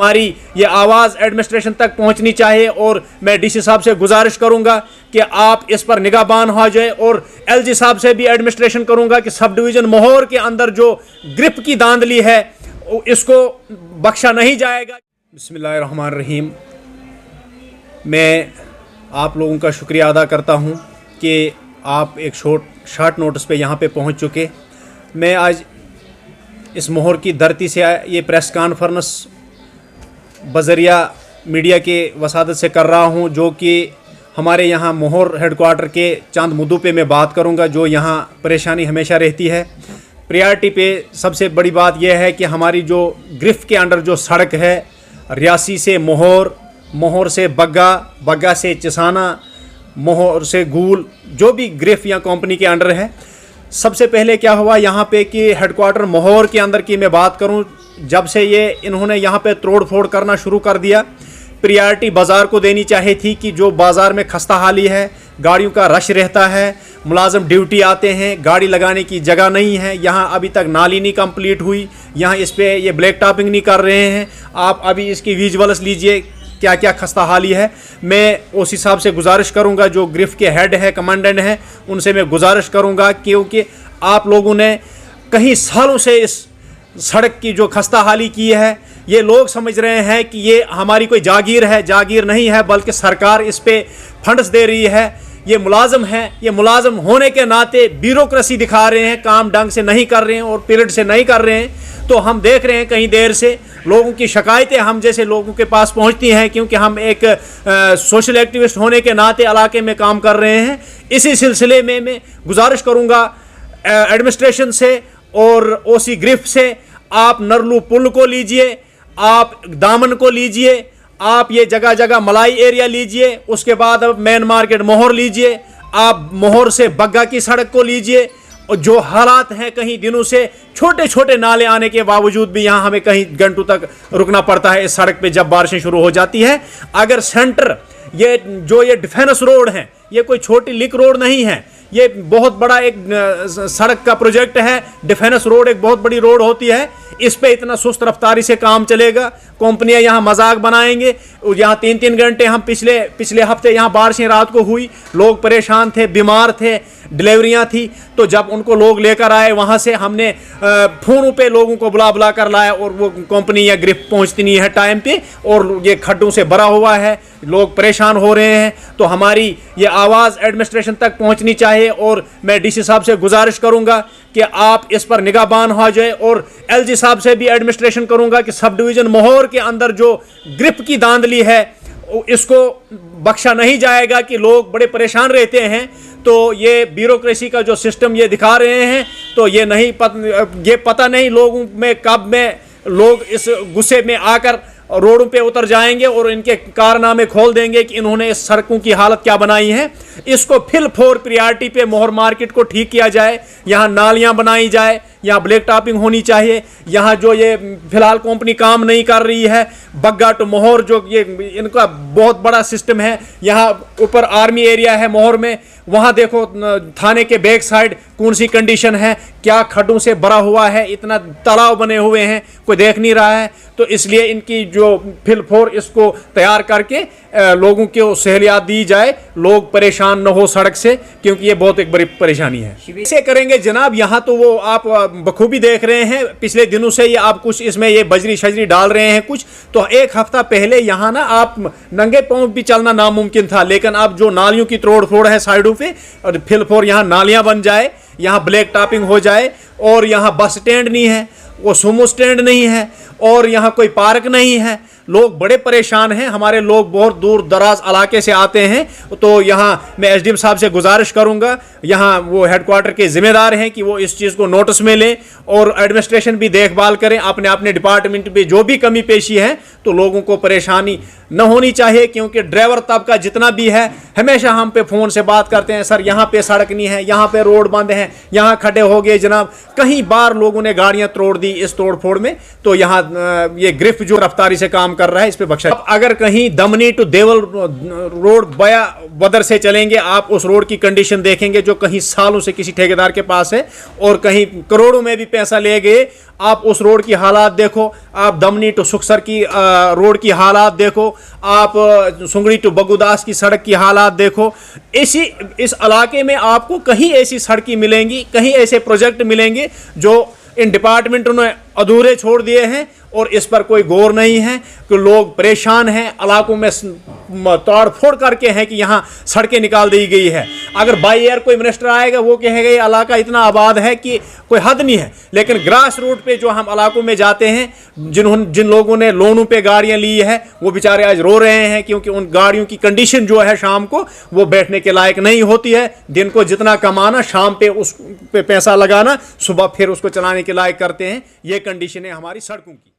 हमारी ये आवाज़ एडमिनिस्ट्रेशन तक पहुंचनी चाहिए और मैं डीसी साहब से गुजारिश करूंगा कि आप इस पर निगाहबान हो जाए और एलजी साहब से भी एडमिनिस्ट्रेशन करूंगा कि सब डिवीज़न मोहर के अंदर जो ग्रिप की धांधली है इसको बख्शा नहीं जाएगा। बिस्मिल्लाहिर्रहमानिर्रहीम। मैं आप लोगों का शुक्रिया अदा करता हूं कि आप एक शॉर्ट नोटिस पे यहाँ पे पहुँच चुके। मैं आज इस मोहर की धरती से ये प्रेस कॉन्फ्रेंस बज़रिया मीडिया के वसादत से कर रहा हूँ, जो कि हमारे यहाँ मोहर हेडक्वार्टर के चंद मुद्दों पे मैं बात करूँगा जो यहाँ परेशानी हमेशा रहती है। प्रायोरिटी पे सबसे बड़ी बात यह है कि हमारी जो ग्रिफ के अंडर जो सड़क है, रियासी से मोहर, मोहर से बग्गा, बग्गा से चिसाना, मोहर से गूल, जो भी ग्रिफ या कंपनी के अंडर है। सबसे पहले क्या हुआ यहाँ पे कि हेडक्वार्टर मोहर के अंदर की मैं बात करूँ, जब से ये इन्होंने यहाँ पे तोड़ फोड़ करना शुरू कर दिया, प्रायोरिटी बाज़ार को देनी चाहिए थी कि जो बाज़ार में खस्ता हाली है, गाड़ियों का रश रहता है, मुलाजम ड्यूटी आते हैं, गाड़ी लगाने की जगह नहीं है। यहाँ अभी तक नाली नहीं कंप्लीट हुई, यहाँ इस पे ये ब्लैक टॉपिंग नहीं कर रहे हैं। आप अभी इसकी विजुअल्स लीजिए क्या क्या खस्ता हाली है। मैं ओसी साहब से गुजारिश करूंगा, जो ग्रिफ के हेड है, कमांडेंट हैं, उनसे मैं गुजारिश करूंगा क्योंकि आप लोगों ने कई सालों से इस सड़क की जो खस्ता हाली की है, ये लोग समझ रहे हैं कि ये हमारी कोई जागीर है। जागीर नहीं है, बल्कि सरकार इस पे फंड्स दे रही है। ये मुलाजम हैं, ये मुलाजम होने के नाते ब्यूरोक्रेसी दिखा रहे हैं, काम ढंग से नहीं कर रहे हैं और पीरियड से नहीं कर रहे हैं। तो हम देख रहे हैं कई देर से लोगों की शिकायतें हम जैसे लोगों के पास पहुंचती हैं, क्योंकि हम एक सोशल एक्टिविस्ट होने के नाते इलाके में काम कर रहे हैं। इसी सिलसिले में मैं गुजारिश करूंगा एडमिनिस्ट्रेशन से और ओसी ग्रिफ से, आप नरलू पुल को लीजिए, आप दामन को लीजिए, आप ये जगह जगह मलाई एरिया लीजिए, उसके बाद अब मेन मार्केट मोहर लीजिए, आप मोहर से बग्गा की सड़क को लीजिए। और जो हालात हैं, कहीं दिनों से छोटे छोटे नाले आने के बावजूद भी यहाँ हमें कहीं घंटों तक रुकना पड़ता है इस सड़क पे जब बारिशें शुरू हो जाती है। अगर सेंटर ये डिफेंस रोड है, ये कोई छोटी लिक रोड नहीं है, ये बहुत बड़ा एक सड़क का प्रोजेक्ट है। डिफेंस रोड एक बहुत बड़ी रोड होती है, इस पे इतना सुस्त रफ्तारी से काम चलेगा, कंपनियां यहाँ मजाक बनाएंगे। यहाँ 3-3 घंटे हम पिछले हफ्ते यहाँ बारिशें रात को हुई, लोग परेशान थे, बीमार थे, डिलीवरियाँ थी। तो जब उनको लोग लेकर आए वहाँ से, हमने फ़ोनों पे लोगों को बुला बुला कर लाया और वो कंपनी या ग्रिफ पहुँचती नहीं है टाइम पे, और ये खड्डों से भरा हुआ है, लोग परेशान हो रहे हैं। तो हमारी ये आवाज़ एडमिनिस्ट्रेशन तक पहुँचनी चाहिए और मैं डीसी साहब से गुजारिश करूँगा कि आप इस पर निगाहबान हो जाए और एलजी साहब से भी एडमिनिस्ट्रेशन करूँगा कि सब डिवीज़न मोहर के अंदर जो ग्रिप की धांधली है इसको बख्शा नहीं जाएगा कि लोग बड़े परेशान रहते हैं। तो ये ब्यूरोक्रेसी का जो सिस्टम ये दिखा रहे हैं, तो ये पता नहीं लोगों में कब में लोग इस गुस्से में आकर रोडों पे उतर जाएंगे और इनके कारनामे खोल देंगे कि इन्होंने इस सड़कों की हालत क्या बनाई है। इसको फिल फोर प्रायोरिटी पे मोहर मार्केट को ठीक किया जाए, यहाँ नालियाँ बनाई जाए, यहाँ ब्लैक टॉपिंग होनी चाहिए। यहाँ जो ये फिलहाल कंपनी काम नहीं कर रही है, बग्गा टू मोहर जो ये इनका बहुत बड़ा सिस्टम है। यहाँ ऊपर आर्मी एरिया है मोहर में, वहाँ देखो थाने के बैक साइड कौन सी कंडीशन है, क्या खड्डों से भरा हुआ है, इतना तालाब बने हुए हैं, कोई देख नहीं रहा है। तो इसलिए इनकी जो फिल फोर इसको तैयार करके लोगों को सहूलियत दी जाए, लोग परेशान न हो सड़क से, क्योंकि ये बहुत एक बड़ी परेशानी है। इसे करेंगे जनाब, यहाँ तो वो आप बखूबी देख रहे हैं, पिछले दिनों से ये आप कुछ इसमें ये बजरी शजरी डाल रहे हैं कुछ। तो एक हफ्ता पहले यहाँ ना आप नंगे पाँव भी चलना नामुमकिन था, लेकिन अब जो नालियों की तोड़ फोड़ है साइडों पे, और फिल फोर यहाँ नालियाँ बन जाए, यहाँ ब्लैक टॉपिंग हो जाए, और यहाँ बस स्टैंड नहीं है, वो सुमो स्टैंड नहीं है, और यहाँ कोई पार्क नहीं है। लोग बड़े परेशान हैं, हमारे लोग बहुत दूर दराज इलाके से आते हैं। तो यहाँ मैं एसडीएम साहब से गुजारिश करूँगा, यहाँ वो हेडक्वार्टर के जिम्मेदार हैं कि वो इस चीज़ को नोटिस में लें और एडमिनिस्ट्रेशन भी देखभाल करें अपने अपने डिपार्टमेंट पे जो भी कमी पेशी है। तो लोगों को परेशानी न होनी चाहिए, क्योंकि ड्राइवर तबका जितना भी है हमेशा हम पे फ़ोन से बात करते हैं, सर यहाँ पे सड़क नहीं है, यहाँ पे रोड बंद है, यहाँ खड्डे हो गए जनाब। कई बार लोगों ने गाड़ियाँ तोड़ दी इस तोड़ फोड़ में। तो यहाँ ये ग्रिफ जो रफ्तारी से काम कर रहा है, इस पे बख्शा। अब अगर कहीं दमनी टू देवल रोड बया बदर से चलेंगे, आप उस रोड की कंडीशन देखेंगे जो कहीं सालों से किसी ठेकेदार के पास है और कहीं करोड़ों में भी पैसा ले गए। आप उस रोड की हालात देखो, आप दमनी टू सुखसर की रोड की हालात देखो, आप सुंगड़ी टू बगुदास की सड़क की हालात देखो। इस इलाके में आपको कहीं ऐसी सड़कें मिलेंगी, कहीं ऐसे प्रोजेक्ट मिलेंगे जो इन डिपार्टमेंटों ने अधूरे छोड़ दिए हैं और इस पर कोई गौर नहीं है कि लोग परेशान हैं, इलाकों में तोड़ फोड़ करके हैं कि यहाँ सड़कें निकाल दी गई है। अगर बाई एयर कोई मिनिस्टर आएगा वो कहेगा ये इलाका इतना आबाद है कि कोई हद नहीं है, लेकिन ग्रास रूट पे जो हम इलाकों में जाते हैं, जिन लोगों ने लोनों पे गाड़ियाँ ली है वो बेचारे आज रो रहे हैं क्योंकि उन गाड़ियों की कंडीशन जो है शाम को वो बैठने के लायक नहीं होती है। दिन को जितना कमाना, शाम पे उस पे पैसा लगाना, सुबह फिर उसको चलाने के लायक करते हैं। ये कंडीशन है हमारी सड़कों की।